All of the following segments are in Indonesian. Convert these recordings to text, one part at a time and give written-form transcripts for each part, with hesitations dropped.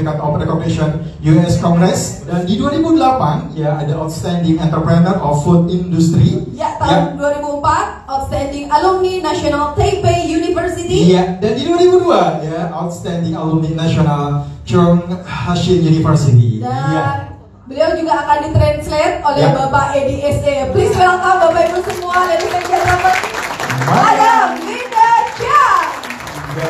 Certificate of Recognition US Congress. Dan di 2008 ya ada Outstanding Entrepreneur of Food Industry. Ya, tahun 2004 Outstanding Alumni National Taipei University. Iya, dan di 2002 ya Outstanding Alumni National Chung Hsin University. Dan ya. beliau juga akan ditranslate oleh Ya. Bapak Edi SE. Please welcome Bapak Ibu semua dari Jakarta. Adam Linda Chang. Ya.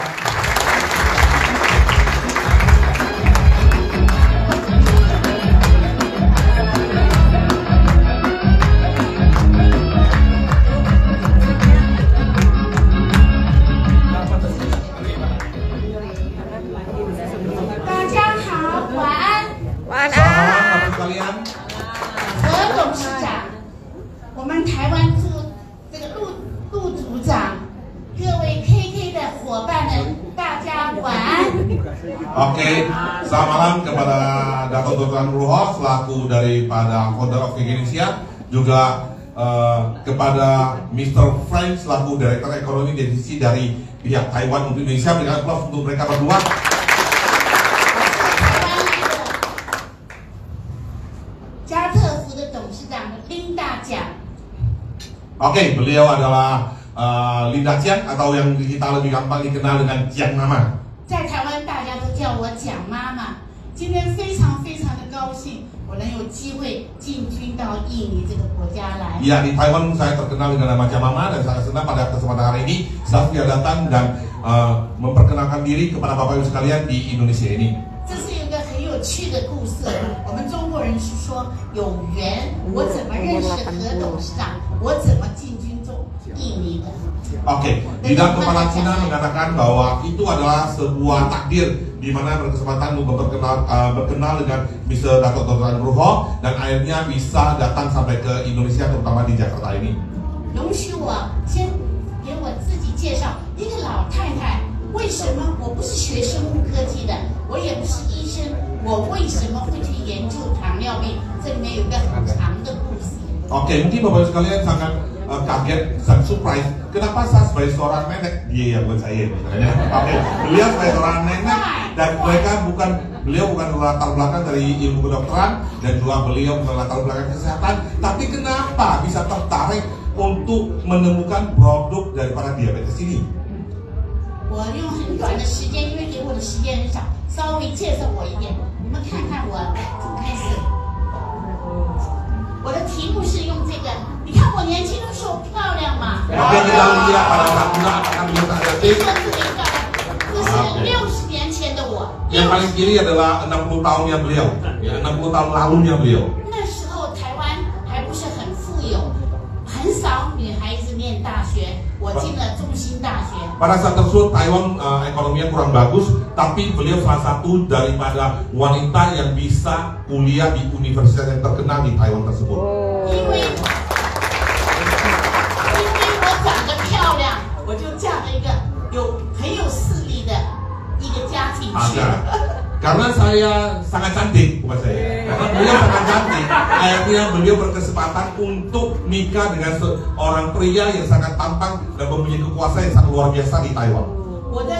Oke, selamat malam kepada Dato' Dr. Nugroho selaku daripada founder of Indonesia, juga kepada Mr. Frank selaku Direktur Ekonomi Divisi dari pihak Taiwan untuk Indonesia. Berikan aplaus untuk mereka berdua. Oke, beliau adalah Linda Jiang atau yang kita lebih gampang dikenal dengan Jiang Mama. 在台湾，大家都叫我蒋妈妈。今天非常非常的高兴，我能有机会进军到印尼这个国家来。 Ya, di Taiwan saya terkenal dengan nama Jiang Mama dan sangat senang pada kesempatan hari ini saya datang dan memperkenalkan diri kepada Bapak Ibu sekalian di Indonesia ini. 这是一个很有趣的故事。我们中国人是说有缘，我怎么认识何董事长，我怎么进军中印尼的。 Oke, di dalam kepala Cina mengatakan bahwa itu adalah sebuah takdir di mana berkesempatan berkenal dengan Mr. Dato' Dr. Nugroho dan akhirnya bisa datang sampai ke Indonesia terutama di Jakarta ini. 容许我先给我自己介绍，一个老太太，为什么我不是学生物科技的，我也不是医生，我为什么会去研究糖尿病？这里面有一个很长的故事。 Oke, mungkin Bapak Ibu sekalian sangat kaget dan surprise. Kenapa saya sebagai seorang nenek, dia yang bukan saya misalnya. Oke, beliau sebagai seorang nenek dan beliau bukan latar belakang dari ilmu kedokteran dan juga beliau bukan latar belakang kesehatan. Tapi kenapa bisa tertarik untuk menemukan produk daripada diabetes ini? 我用很短的时间，因为给我的时间很少，稍微介绍我一点。你们看看我开始，我的题目是用这个。你看我年轻的时候漂亮吗？ Oke, kita lihat pada saat muda apakah beliau tak ada 这个特别漂亮，这是60年前的我。 Yang paling kiri adalah 60 tahunnya beliau, ya, 60 tahun lalunya beliau. 那时候台湾还不是很富有，很少女孩子念大学。我进了中兴大学。 Pada saat tersebut Taiwan ekonominya kurang bagus, tapi beliau salah satu daripada wanita yang bisa kuliah di universitas yang terkenal di Taiwan tersebut. 因为我长得漂亮，我就嫁了一个很有势力的一个家庭去。 Karena saya sangat cantik, bukan saya. Karena beliau sangat cantik, akhirnya beliau berkesempatan untuk nikah dengan seorang pria yang sangat tampan dan mempunyai kekuasaan yang sangat luar biasa di Taiwan. 我的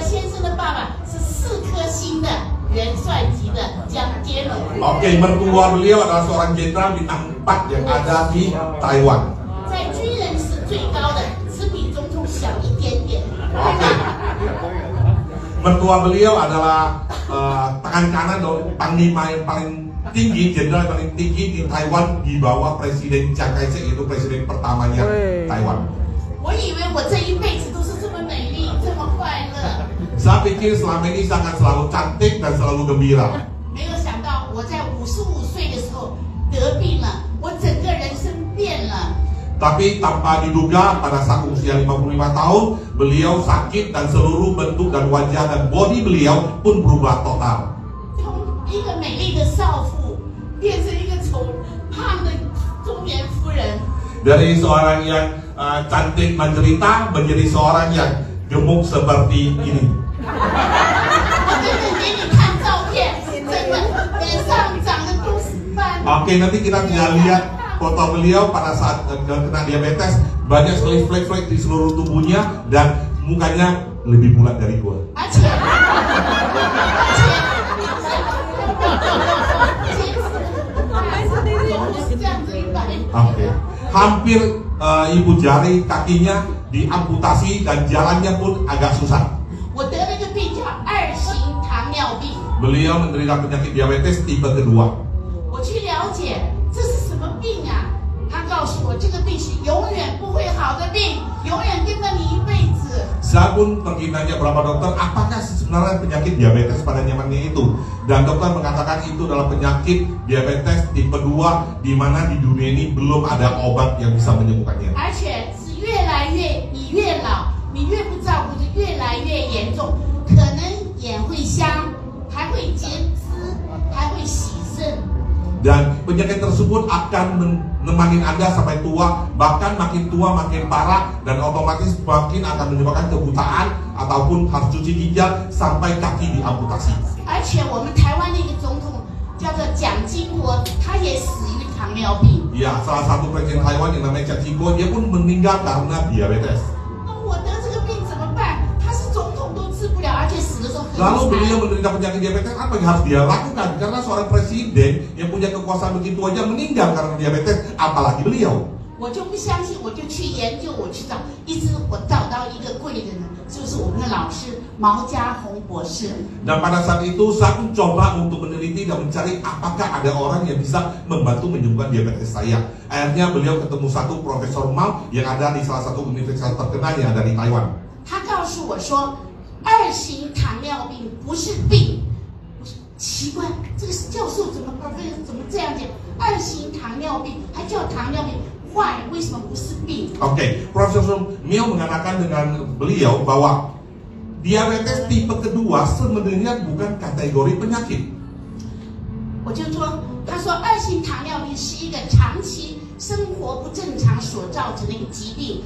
先生的爸爸是4颗星的元帅级的将杰伦。 Oke, mertua beliau adalah seorang jenderal bintang 4 yang ada di Taiwan. 在军人是最高的，只比总统小一点点。 Oke. Mertua beliau adalah tangan kanan panglima yang paling tinggi, jenderal paling tinggi di Taiwan di bawah Presiden Chiang Kai-shek, yaitu presiden pertamanya Taiwan. 我以为我这一辈子都是这么美丽，这么快乐。 Saya pikir selama ini sangat selalu cantik dan selalu gembira. 没有想到我在55岁的时候得病了，我整个人生变了。 Tapi tanpa diduga pada saat usia 55 tahun beliau sakit dan seluruh bentuk dan wajah dan body beliau pun berubah total. 从一个美丽的少妇变成一个胖的中年夫人。 Dari seorang yang cantik menderita menjadi seorang yang gemuk seperti ini. 我等等给你看照片，真的脸上长的都是斑。 Oke, nanti kita bisa lihat foto beliau pada saat kena diabetes, banyak sekali flek-flek di seluruh tubuhnya dan mukanya lebih bulat dari gua. 而且 hampir ibu jari kakinya diamputasi dan jalannya pun agak susah. 我得了一个病叫2型糖尿病。 Beliau menderita penyakit diabetes tipe kedua. 我去了解这是什么病啊？他告诉我，这个病是永远不会好的病，永远跟着你一辈子。 Saya pun pergi nanya beberapa dokter, apakah sebenarnya penyakit diabetes pada zamannya itu? Dan dokter mengatakan itu adalah penyakit diabetes tipe 2, di mana di dunia ini belum ada obat yang bisa menyembuhkannya. 而且是越来越，你越老，你越不照顾，就越来越严重，可能眼会瞎，还会截肢，还会洗肾。 Dan penyakit tersebut akan menemani Anda sampai tua, bahkan makin tua makin parah, dan otomatis makin akan menyebabkan kebutaan ataupun harus cuci ginjal sampai kaki diamputasi. 而且我们台湾那个总统叫做蒋经国，他也死于糖尿病。 Ya, salah satu presiden Taiwan yang namanya Chan Chiko, dia pun meninggal karena diabetes. 那我得这个病怎么办？他是总统都治不了，而且死的时候很 Lalu 惨。 beliau menderita penyakit diabetes, apa yang harus dia lakukan? Karena seorang presiden yang punya kekuasaan begitu aja meninggal karena diabetes, apalagi beliau. 我就不相信，我就去研究，我去找，一直我找到一个贵人，就是我们的老师毛家宏博士。 Dan pada saat itu saya pun coba untuk meneliti dan mencari apakah ada orang yang bisa membantu menyembuhkan diabetes saya. Akhirnya beliau ketemu satu Profesor Mao yang ada di salah satu universitas terkenal yang ada di Taiwan. 他告诉我说，2型糖尿病不是病。我说奇怪，这个教授怎么这样讲？2型糖尿病还叫糖尿病？ Why？ 为什么不是病？ Oke, Profesor Mio mengatakan dengan beliau bahwa diabetes tipe kedua sebenarnya bukan kategori penyakit. 我就说，他说2型糖尿病是一个长期生活不正常所造成的一个疾病。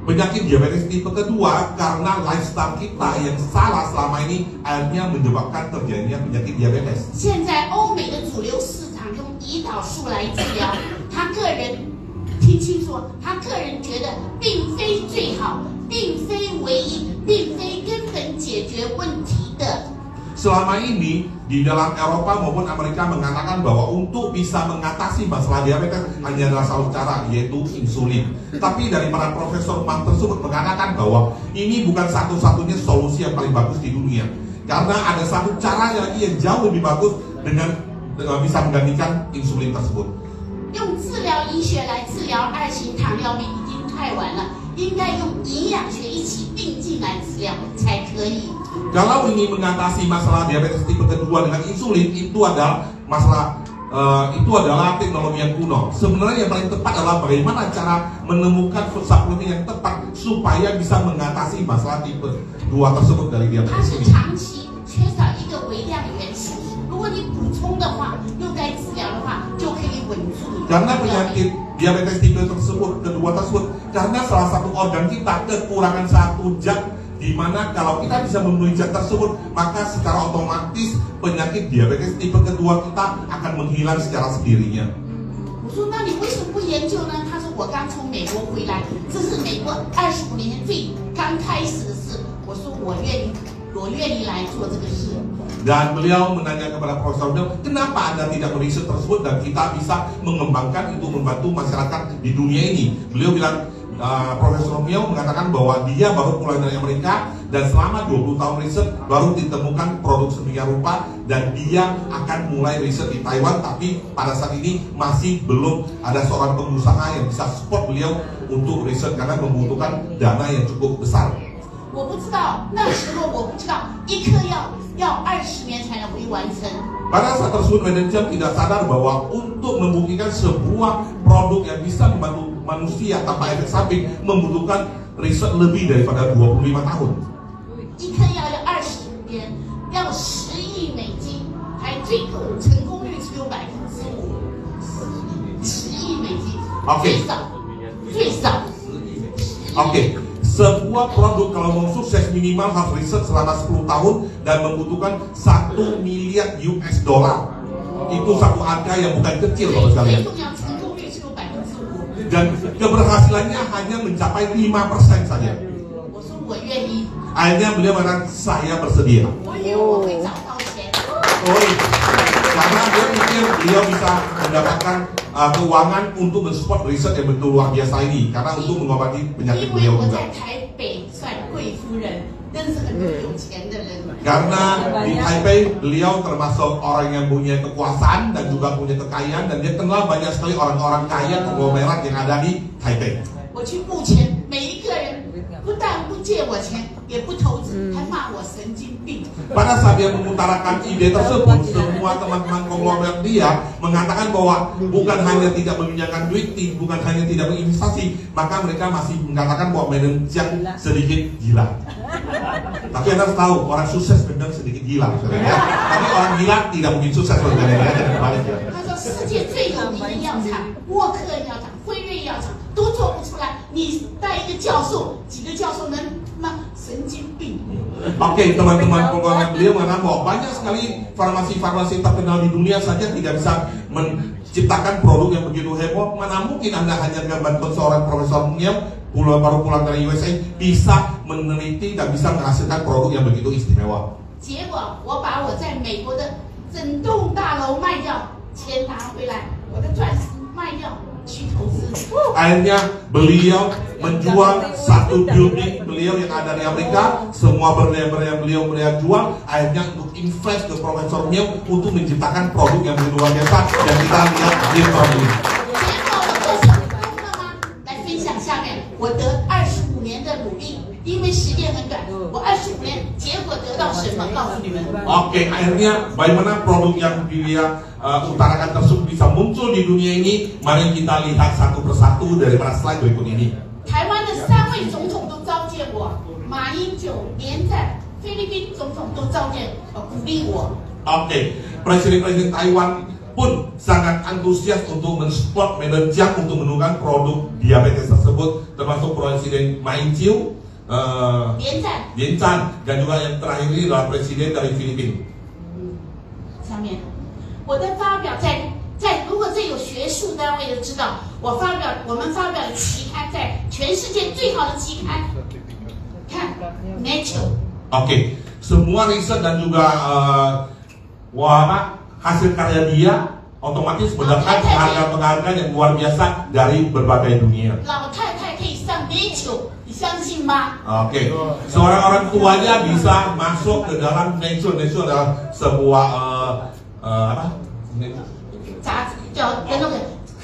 Penyakit diabetes tipe kedua karena lifestyle kita yang salah selama ini akhirnya menyebabkan terjadinya penyakit diabetes. 现在欧美的主流市场用胰岛素来治疗，他个人听清楚，他个人觉得并非最好，并非唯一，并非根本解决问题的。 Selama ini di dalam Eropa maupun Amerika mengatakan bahwa untuk bisa mengatasi masalah diabetes hanya adalah satu cara, yaitu insulin. Tapi dari para profesor Mang tersebut mengatakan bahwa ini bukan satu-satunya solusi yang paling bagus di dunia. Karena ada satu cara lagi yang jauh lebih bagus dengan bisa menggantikan insulin tersebut. 用治疗医学来治疗2型糖尿病已经太晚了，应该用营养学一起并进来治疗才可以。 Kalau ingin mengatasi masalah diabetes tipe kedua dengan insulin, itu adalah masalah itu adalah teknologi yang kuno. Sebenarnya yang paling tepat adalah bagaimana cara menemukan suplemen yang tepat supaya bisa mengatasi masalah tipe 2 tersebut dari 它 diabetes 是 ini. 长期缺少一个微量元素，如果你补充的话，又该治疗的话，就可以稳住你的 Karena 糖尿病。 penyakit diabetes tipe kedua tersebut, karena salah satu organ kita kekurangan satu zat, di mana kalau kita bisa memenuhi zat tersebut, maka secara otomatis penyakit diabetes tipe kedua kita akan menghilang secara sendirinya. 我说，那你为什么不研究呢？他说，我刚从美国回来，这是美国25年前最刚开始的事。我说，我愿意来做这个事。 Dan beliau menanya kepada Profesor Mio, kenapa Anda tidak meriset tersebut dan kita bisa mengembangkan itu membantu masyarakat di dunia ini? Beliau bilang, Profesor Mio mengatakan bahwa dia baru pulang dari Amerika dan selama 20 tahun riset baru ditemukan produk sedemikian rupa dan dia akan mulai riset di Taiwan, tapi pada saat ini masih belum ada seorang pengusaha yang bisa support beliau untuk riset karena membutuhkan dana yang cukup besar. 我不知道，那时候我不知道，一颗药要20年才能会完成。 Pada saat tersebut manajer tidak sadar bahwa untuk membuktikan sebuah produk yang bisa membantu manusia tanpa efek samping membutuhkan riset lebih daripada 25 tahun. 一颗药要20年，要10亿美金，还最高成功率只有5%，10亿美金， Oke. 最少。 Oke, sebuah produk kalau mau sukses minimal harus riset selama 10 tahun dan membutuhkan 1 miliar US dollar. Itu satu angka yang bukan kecil loh sekalian. 最重要成功率只有5%。 Dan keberhasilannya hanya mencapai 5% saja. 我说我愿意， Akhirnya beliau mengatakan saya bersedia. 我以为我会找到钱。 Karena dia pikir beliau bisa mendapatkan keuangan untuk mensupport riset yang betul luar biasa ini karena untuk mengobati penyakit 因为 beliau 我 juga. 在台北算贵夫人，认识很多有钱的人。 Karena di Taipei beliau termasuk orang yang punya kekuasaan dan juga punya kekayaan dan dia kenal banyak sekali orang-orang kaya konglomerat yang ada di Taipei. 我去目前每一个人不但不借我钱，也不投资，还骂我神经病。 Pada saat dia mengutarakan ide tersebut, semua teman-teman konglomerat dia mengatakan bahwa bukan hanya tidak meminjamkan duit, bukan hanya tidak berinvestasi, maka mereka masih mengatakan bahwa Madam Jiang sedikit gila. Tapi Anda harus tahu, orang sukses memang sedikit gila, ya. Tapi orang gila tidak mungkin sukses, sebenarnya. 他说世界最有名的药厂，沃克药厂、辉瑞药厂都做不出来，你带一个教授，几个教授能骂神经病？ Oke, teman-teman konglomerat beliau mengatakan bahwa banyak sekali farmasi-farmasi terkenal di dunia saja tidak bisa menciptakan produk yang begitu heboh. Mana mungkin Anda hanya dengan bantuan seorang Profesor Niam baru pulang dari USA bisa meneliti dan bisa menghasilkan produk yang begitu istimewa. 结果我把我在美国的整栋大楼卖掉，钱拿回来，我的钻石卖掉去投资。 Akhirnya beliau menjual satu building beliau yang ada di Amerika, semua benda-benda yang beliau jual, akhirnya untuk invest ke Profesor Niam untuk menciptakan produk yang begitu luar biasa yang kita lihat di tahun ini. 结果我做成功了吗？来分享下面我得25年的努力，因为时间很短，我25年结果得到什么？告诉你们。 Oke, akhirnya bagaimana produk yang dia utarakan tersebut bisa muncul di dunia ini? Mari kita lihat satu persatu daripada slide berikut ini. 台湾的3位总统都召见我，马英九、连战，菲律宾总统都召见，鼓励我。 Oke, presiden-presiden Taiwan pun sangat antusias untuk mensupport Madam Jiang untuk menemukan produk diabetes tersebut, termasuk Presiden Ma Ying-jeou, 连战 dan juga yang terakhir ini adalah presiden dari Filipina. 下面我的发表在如果这有学术单位的知道，我们发表的期刊在全世界最好的期刊，看 Nature。 Oke, semua riset dan juga hasil karya dia otomatis mendapat penghargaan yang luar biasa dari berbagai dunia. 老太太可以上 Nature， 你相信吗？ Oke, seorang orang tuanya bisa masuk ke dalam Nature. Nature adalah sebuah apa? 杂志叫那个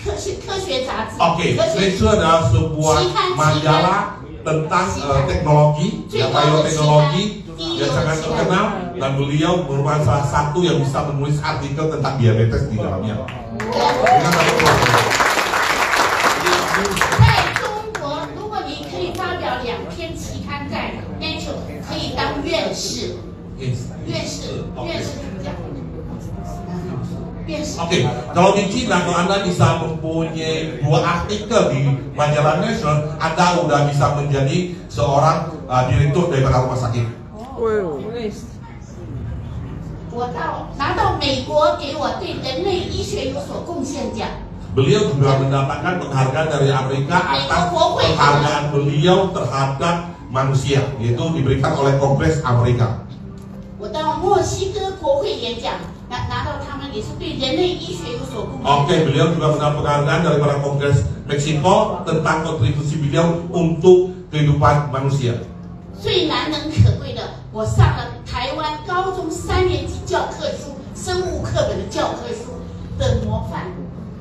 科学杂志。 Oke, Nature adalah sebuah majalah tentang teknologi, bioteknologi yang sangat terkenal dan beliau merupakan salah satu yang bisa menulis artikel tentang diabetes di dalamnya. 在中国，如果你可以发表2篇期刊在 Nature， 可以当院士。院士怎么讲？ Oke, kalau di Cina kalau Anda bisa mempunyai 2 artikel di majalah Nature, Anda udah bisa menjadi seorang direktur daripada rumah sakit. 我拿到美国给我对人类医学有所贡献奖。 Beliau juga mendapatkan penghargaan dari Amerika atas penghargaan beliau terhadap manusia, yaitu diberikan oleh Kongres Amerika. 我到墨西哥国会演讲，拿到他们也是对人类医学有所贡献。 Oke, beliau juga mendapat penghargaan daripada Kongres Meksiko tentang kontribusi beliau untuk kehidupan manusia. 最难能可贵的，我上了台湾高中3年级教科书生物课本的教科书的模范。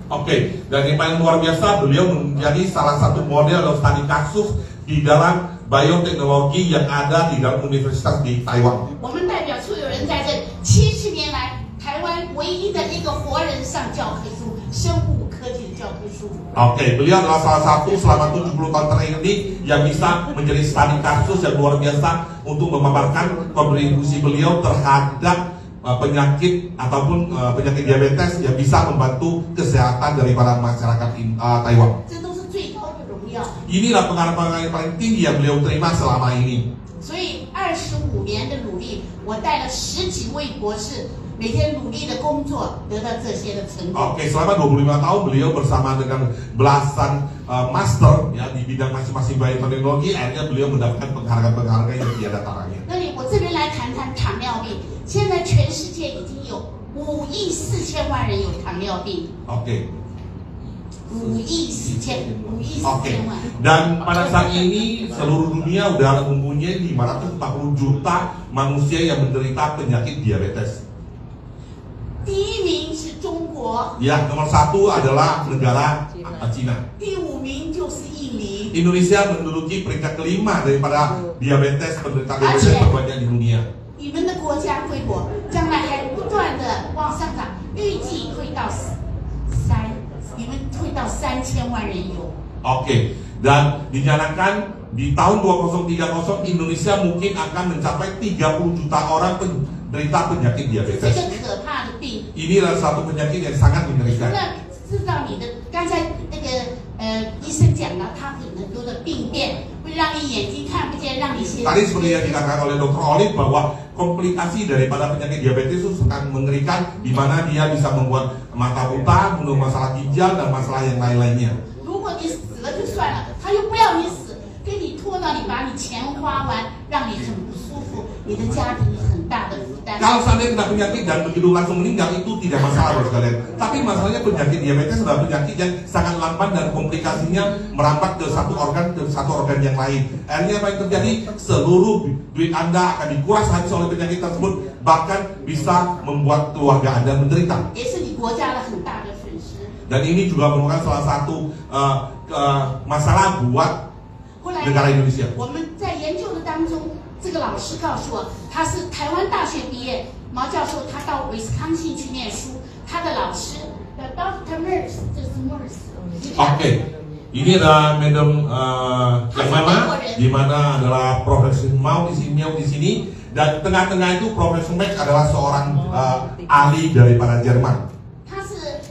Oke, dan yang paling luar biasa beliau menjadi salah satu model atau studi kasus di dalam bioteknologi yang ada di dalam universitas di Taiwan. 我们代表处有人在这里，70年来台湾唯一的一个活人上教科书，生物科技的教科书。 Oke, beliau adalah salah satu selama 70 tahun terakhir ini yang bisa menjadi studi kasus yang luar biasa untuk memaparkan kontribusi beliau terhadap penyakit ataupun penyakit diabetes yang bisa membantu kesehatan daripada masyarakat Taiwan. 这都是最高的荣耀。 Inilah penghargaan yang paling tinggi yang beliau terima selama ini. 所以25年的努力，我带了10几位博士，每天努力的工作，得到这些的成果。 Oke, selama 25 tahun beliau bersama dengan belasan master ya di bidang masing-masing bioteknologi, akhirnya beliau mendapatkan penghargaan-penghargaan yang tiada taranya. 那里我这边来谈谈糖尿病，现在全世界已经有5亿4千万人有糖尿病。 Oke. Oke. Dan pada saat ini seluruh dunia udah mempunyai 540 juta manusia yang menderita penyakit diabetes. Ya, nomor 1 adalah negara Cina. Indonesia menduduki peringkat kelima daripada diabetes, penderita diabetes terbanyak di dunia. 你们的国家规模将来还不断的往上涨，预计会到3000万人有。Oke, dan dinyatakan di tahun 2030 Indonesia mungkin akan mencapai 30 juta orang penderita penyakit diabetes. 这个可怕的病。 Ini adalah suatu penyakit yang sangat mengerikan. 知道你的刚才那个医生讲了，它很多的病变会让你眼睛看不见，让你先。 Tadi seperti yang dikatakan oleh Dr. Olive bahwa komplikasi daripada penyakit diabetes itu sangat mengerikan, di mana dia bisa membuat mata buta, mengundang masalah ginjal dan masalah yang lain-lainnya. 如果你死了就算了，他又不要你死，给你拖到你把你钱花完，让你很不舒服，你的家庭很大的负担。 Kalau seandainya kena penyakit dan begitu langsung meninggal itu tidak masalah bagi kalian. Tapi masalahnya penyakit diabetes adalah penyakit yang sangat lamban dan komplikasinya merambat ke satu organ yang lain. Akhirnya apa yang terjadi? Seluruh duit Anda akan dikuras habis oleh penyakit tersebut, bahkan bisa membuat keluarga Anda menderita. Dan ini juga merupakan salah satu masalah buat negara Indonesia. 这个老师告诉我，他是台湾大学毕业，毛教授他到威斯康星去念书，他的老师Dr. Merce， 这是 Merce。Oke, ini adalah Madam yang mana, di mana adalah Profesor Mau di sini, dan tengah-tengah itu Profesor Max adalah seorang ahli daripada Jerman. 他是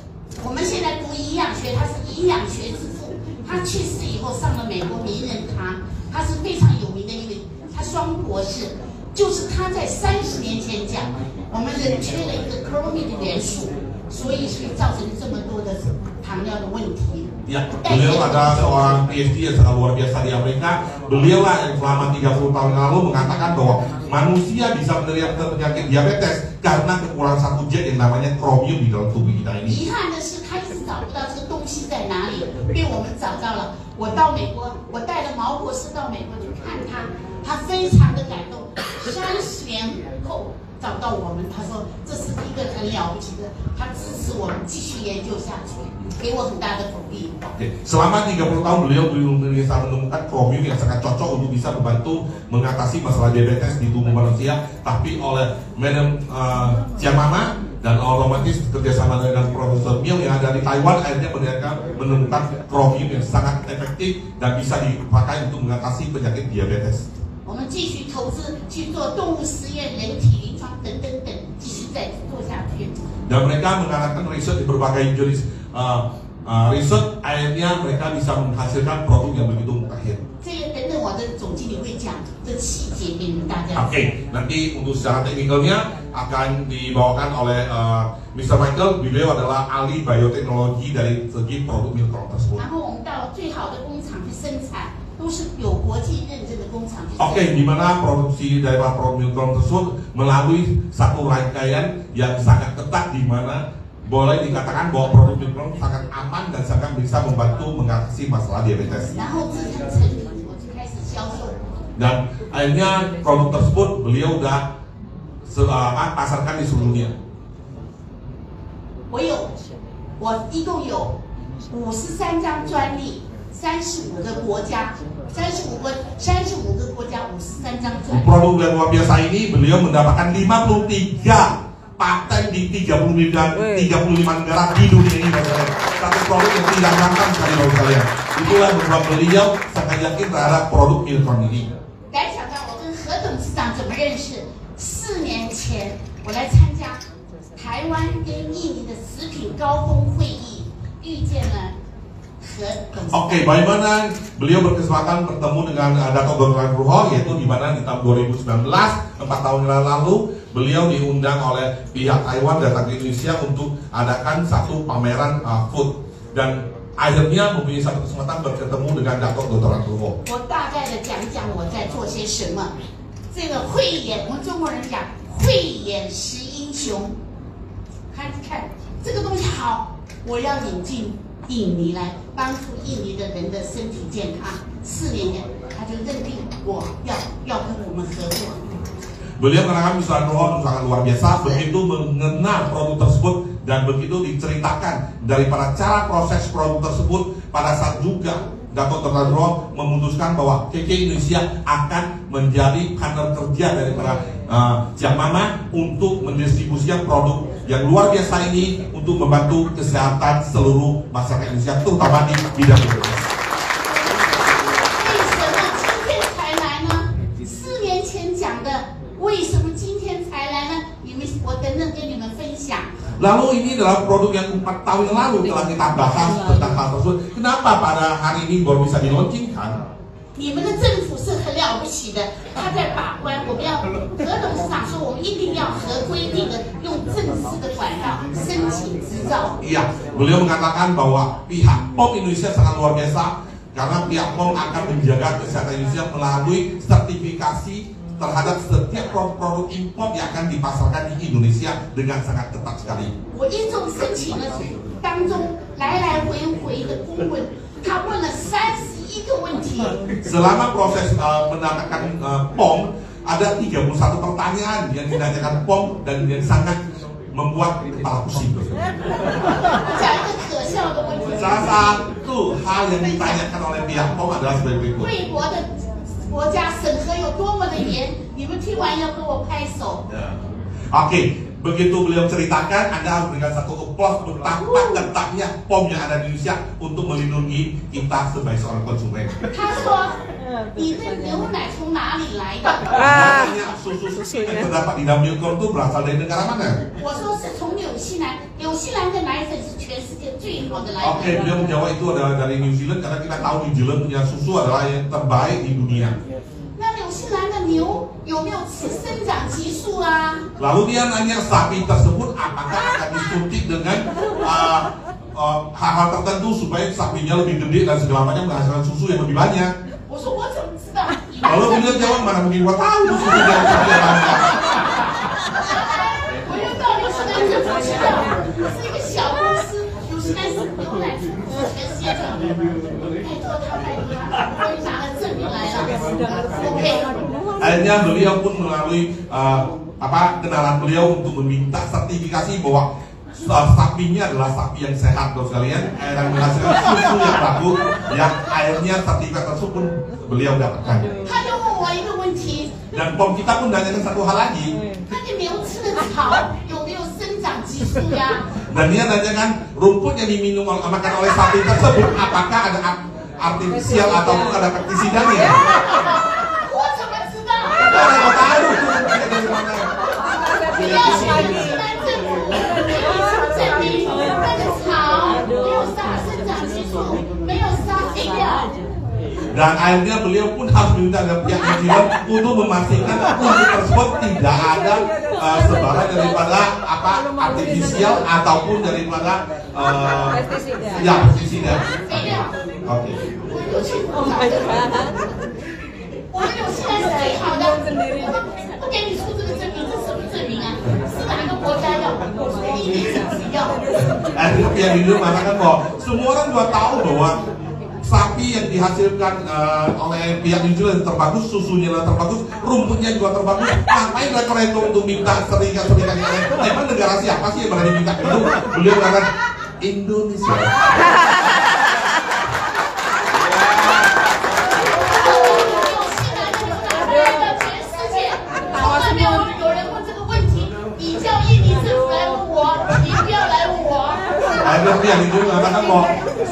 我们现在读营养学，他是营养学之父。他去世以后上了美国名人堂，他是非常有名的一位。 双博士，就是他在30年前讲，我们人缺了一个 chromium 的元素，所以会造成这么多的糖尿的问题。 Ya, beliau adalah seorang PhD yang sangat luar biasa di Amerika. Beliau lah yang selama 30 tahun lalu mengatakan bahwa manusia bisa menderita penyakit diabetes karena kekurangan satu zat yang namanya kromium di dalam tubuh kita ini. 遗憾的是，他一直找不到这个东西在哪里，被我们找到了。我到美国，我带了毛博士到美国去看他，他非常的感动。30年后找到我们，他说这是一个很了不起的，他支持我们继续研究下去，给我很大的鼓励。 Selama 30 tahun beliau bisa menemukan kromium yang sangat cocok untuk bisa membantu mengatasi masalah diabetes di tubuh manusia. Tapi oleh Madam Ciamama dan otomatis kerjasama dengan Profesor Miao yang ada di Taiwan akhirnya menemukan kromium yang sangat efektif dan bisa dipakai untuk mengatasi penyakit diabetes. 我们继续投资去做动物实验、人体临床等等等，继续再做下去。 Dan mereka mengadakan riset di berbagai jenis riset, akhirnya mereka bisa menghasilkan produk yang begitu mutakhir. 这个等等，我的总经理会讲这细节给你们大家。Oke, nanti untuk secara teknikalnya akan dibawakan oleh Mr. Michael. Beliau adalah ahli bioteknologi dari segi produk Milcron tersebut. 然后我们到最好的工厂去生产，都是有国际认证的工厂去生产。 Oke, di mana produksi dari produk Milcron tersebut melalui satu rangkaian yang sangat ketat, di mana boleh dikatakan bahwa produk Milcron sangat aman dan sangat bisa membantu mengatasi masalah diabetes. 然后制成成品，我就开始销售。 Dan akhirnya produk tersebut beliau udah pasarkan di seluruh dunia. 我一共有53张专利，35个国家，35个国家53张专利。 Produk yang luar biasa ini beliau mendapatkan 53 paten di 35 negara di dunia ini, saudara. Satu produk yang tidak gampang sekali bagi kalian. Itulah membuat beliau sangat yakin terhadap produk Milcron ini. 敢想到我跟何董事长怎么认识？4年前我来参加台湾跟印尼的食品高峰会议，遇见了何董事长。 Oke, bagaimana beliau berkesempatan bertemu dengan Dato' Dr. Ruho, yaitu di mana di tahun 2019, 4 tahun lalu, beliau diundang oleh pihak Taiwan datang ke Indonesia untuk adakan satu pameran food, dan akhirnya mempunyai satu kesempatan bertemu dengan Dato' Dr. Ruho. 我大概的讲讲我在做些什么。这个慧眼，我们中国人讲慧眼识英雄。看这个东西好，我要引进印尼来帮助印尼的人的身体健康。4年前，他就认定我要跟我们合作。 Beliau menerangkan Mr. Nuhon sangat luar biasa, begitu mengenal produk tersebut dan begitu diceritakan daripada cara proses produk tersebut, pada saat juga Dato' Dr. Nuhon memutuskan bahwa KK Indonesia akan menjadi partner kerja daripada Siap Mama untuk mendistribusikan produk yang luar biasa ini untuk membantu kesehatan seluruh masyarakat Indonesia, terutama di bidang itu. 为什么今天才来呢？我等等跟你们分享。 Lalu ini adalah produk yang 4 tahun yang lalu telah kita bahas tentang hal tersebut. Kenapa pada hari ini baru bisa di-launchingkan? 你们的政府是很了不起的，他在把关。我们要何董事长说，我们一定要合规定的用正式的管道申请执照。 Iya, beliau mengatakan bahwa pihak POM Indonesia sangat luar biasa karena pihak POM akan menjaga kesehatan Indonesia melalui sertifikasi terhadap setiap produk impor yang akan dipasarkan di Indonesia dengan sangat ketat sekali. 我一众申请了当中来回的公问，他问了31个问题。 Selama proses mendapatkan POM, ada 31 pertanyaan yang ditanyakan POM dan yang sangat membuat kepala pusing. 讲一个可笑的问题。 Salah satu hal yang ditanyakan oleh pihak POM adalah sebagai berikut. 贵国的国家审核有多么的严，你们听完要跟我拍手。 Oke, begitu beliau ceritakan, Anda harus berikan satu applause betapa ketatnya POM yang ada di Indonesia untuk melindungi kita sebagai seorang konsumen. 他说：“你的牛奶从哪里来的？” Makanya susu yang terdapat di dalam Milkom itu berasal dari negara mana? 我说是从纽西兰，纽西兰的奶粉是全世界最好的奶 Oke, 粉。 beliau menjawab itu adalah dari New Zealand karena kita tahu New Zealand punya susu adalah yang terbaik di dunia. 那纽西兰的牛有没有吃生长激素啊？ Lalu dia nanya sapi tersebut apakah akan disuntik dengan hal-hal tertentu supaya sapinya lebih gede dan segala macam menghasilkan susu yang lebih banyak. 我说我怎么知道？ Lalu beliau jawab mana mungkin gua tahu susu dari sapi yang banyak. 我又到纽西兰政府去了，是一个小公司，纽西兰是牛奶出口全世界的。拜托他，我又拿了证明来了。OK。 Akhirnya beliau pun melalui kenalan beliau untuk meminta sertifikasi bahwa sapinya adalah sapi yang sehat, terus kalian dan menghasilkan susu yang bagus, yang akhirnya sertifikat tersebut pun beliau dapatkan. 他又问我一个问题， Dan POM kita pun nanyakan satu hal lagi. 那个牛吃的草有没有生长激素呀？ Dan dia nanyakan rumput yang diminum makan oleh sapi tersebut apakah ada artifisial ataupun ada pestisidanya? 我怎么知道？ Mana kau tahu rumputnya dari mana? 你要去纽西兰政府证明那个草没有杀生长激素，没有杀肥料。 Dan akhirnya beliau pun harus meminta dari pihak New Zealand untuk memastikan rumput tersebut tidak ada sebaran daripada artifisial ataupun daripada pestisida. 肥料， Oke. 我又去找这个。我们纽西兰是最好的，我给你出这个证明，这什么证明啊？是哪个国家要？我说印尼政府要。 Akhirnya pihak New Zealand mengatakan bahwa semua orang juga tahu bahwa sapi yang dihasilkan oleh pihak New Zealand terbagus, susunya terbagus, rumputnya juga terbagus. Ngapain mereka itu untuk minta sertifikat yang lain? Emang negara siapa sih yang berani minta itu? Beliau mengatakan Indonesia. Akhirnya pihak New Zealand mengatakan bahwa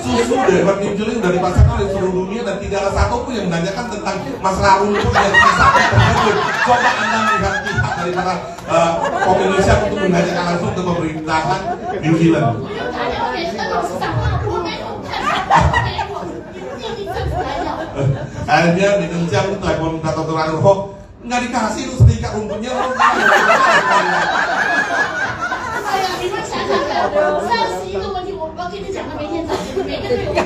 susu dari New Zealand sudah dipasarkan oleh seluruh dunia dan tidak ada satupun yang menanyakan tentang masalah rumput dan sapi tersebut. Coba Anda melihat pihak daripada POM Indonesia untuk menanyakan langsung ke pemerintahan New Zealand. Akhirnya di Indonesia telepon Dato' Dr. Nuhon, nggak dikasih itu sertifikat rumputnya. 你们想想看，31个问题，我跟你讲，他每天早上每个人有。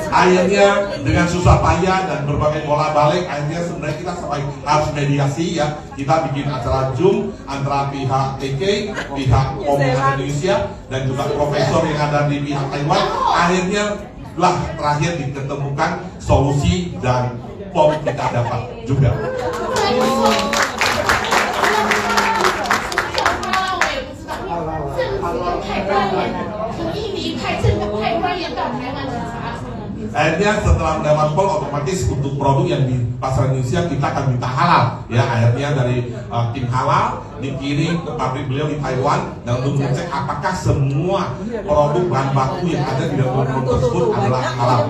Akhirnya dengan susah payah dan berbagai bola balik, akhirnya sebenarnya kita sampai harus mediasi ya. Kita bikin acara Zoom antara pihak TK, pihak Komunitas Indonesia dan juga profesor yang ada di pihak Taiwan. Akhirnya lah terakhir diketemukan solusi dan POM kita dapat juga. Akhirnya setelah mendapat POM, otomatis untuk produk yang di pasar Indonesia kita akan minta halal ya. Akhirnya dari tim halal dikirim ke pabrik beliau di Taiwan dan untuk mengecek apakah semua produk bahan baku yang ada di dalam produk tersebut adalah halal.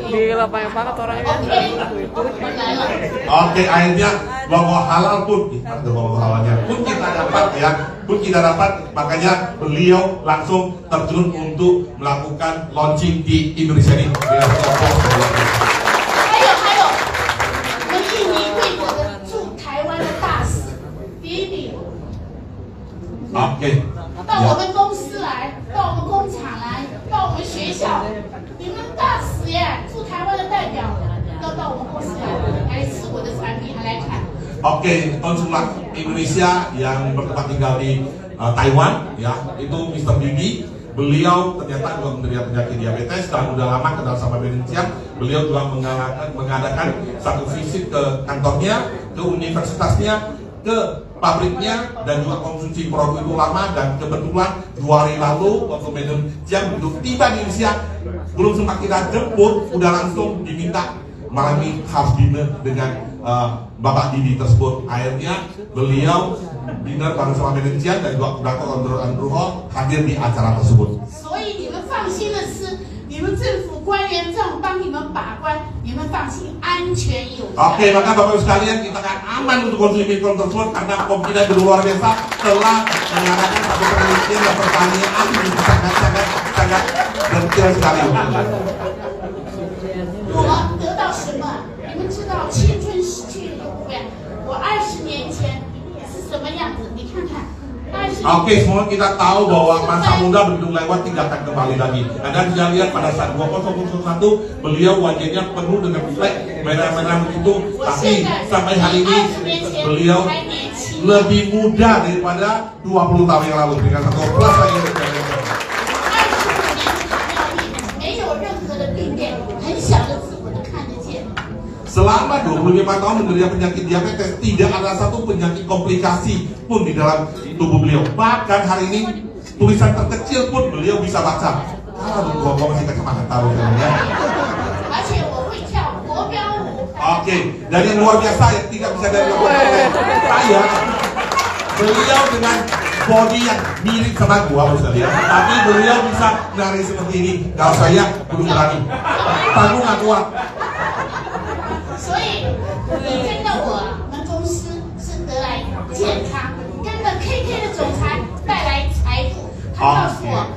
Gila, banyak banget orangnya. Oke, akhirnya logo halal pun kita logo halalnya pun kita dapat ya, makanya beliau langsung terjun untuk melakukan launching di Indonesia ini. Oke. 到我们公司来，到我们工厂来，到我们学校，你们大使耶，驻台湾的代表要到我们公司来吃我的产品，还来看。Oke, konsulat Indonesia yang bertempat tinggal di Taiwan, ya, itu Mr. Bibi. Beliau ternyata juga menderita penyakit diabetes dan udah lama kenal sama Indonesia. Beliau juga mengadakan satu visit ke kantornya, ke universitasnya, ke pabriknya, dan juga konsumsi produk itu lama. Dan kebetulan 2 hari lalu waktu Madam Jiang untuk tiba di Indonesia, belum sempat kita jemput, udah langsung diminta malam ini harus dinner dengan Bapak Didi tersebut. Akhirnya beliau dinner bareng sama Madam Jiang dan juga Dr. Andrew Ho hadir di acara tersebut. 所以你们放心的吃，你们政府官员这样帮你们把关，你们放心，安全有效。 Oke, maka Bapak Ibu sekalian, kita akan aman untuk konsumsi mikron tersebut karena POM kita luar biasa telah mengadakan satu penelitian dan pertanyaan yang sangat detail sekali. 我得到什么？你们知道青春失去的永远。我20年前是什么样子？你看看。 Oke, semua kita tahu bahwa masa muda begitu lewat tidak akan kembali lagi. Anda bisa lihat pada saat 2001 beliau wajahnya penuh dengan flek merah-merah begitu, tapi sampai hari ini beliau lebih muda daripada 20 tahun yang lalu dengan 1 plus lagi. Selama 25 tahun menderita penyakit diabetes, tidak ada satu penyakit komplikasi pun di dalam tubuh beliau. Bahkan hari ini tulisan terkecil pun beliau bisa baca. Gua masih kacamata taruh ya. Oke, dan yang luar biasa yang tidak bisa dari saya, beliau dengan body yang mirip sama gua misalnya, tapi beliau bisa nari seperti ini. Kalau saya belum berani, panggung nggak kuat. 所以你跟着我们公司是得来健康，跟着 KK 的总裁带来财富。他告诉我，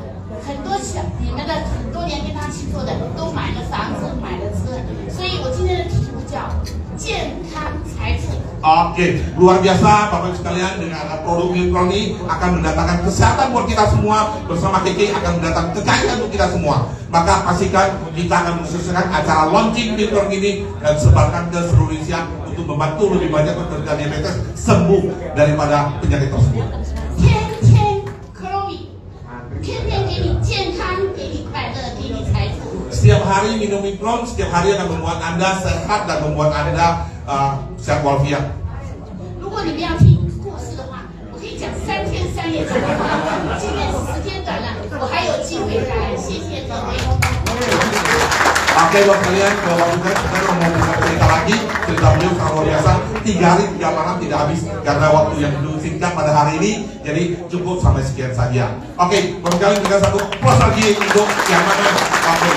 很多你们的很多年跟他一起做的都买了房子，买了车，所以我今天的题目叫健康财富。 Oke, luar biasa Bapak Ibu sekalian, dengan produk mikron ini akan mendatangkan kesehatan buat kita semua, bersama KK akan mendatangkan kekayaan untuk kita semua. Maka pastikan kita akan mensukseskan acara launching mikron ini dan sebarkan ke seluruh Indonesia untuk membantu lebih banyak penderita diabetes sembuh daripada penyakit tersebut. 天天 Chloe， 天天给你健康，给你快乐，给你财富。 Setiap hari minum mikron, setiap hari akan membuat Anda sehat dan membuat Anda sehat walafiat. 如果你们要听故事的话，我可以讲3天3夜讲的话。今天时间短了，我还有机会再来。谢谢各位。 Oke, buat kalian kalau juga kita mau buka cerita lagi, cerita beliau sangat luar biasa. 3 hari 3 malam tidak habis karena waktu yang singkat pada hari ini, jadi cukup sampai sekian saja. Oke, buat kalian juga satu plus lagi untuk yang mana. Oke.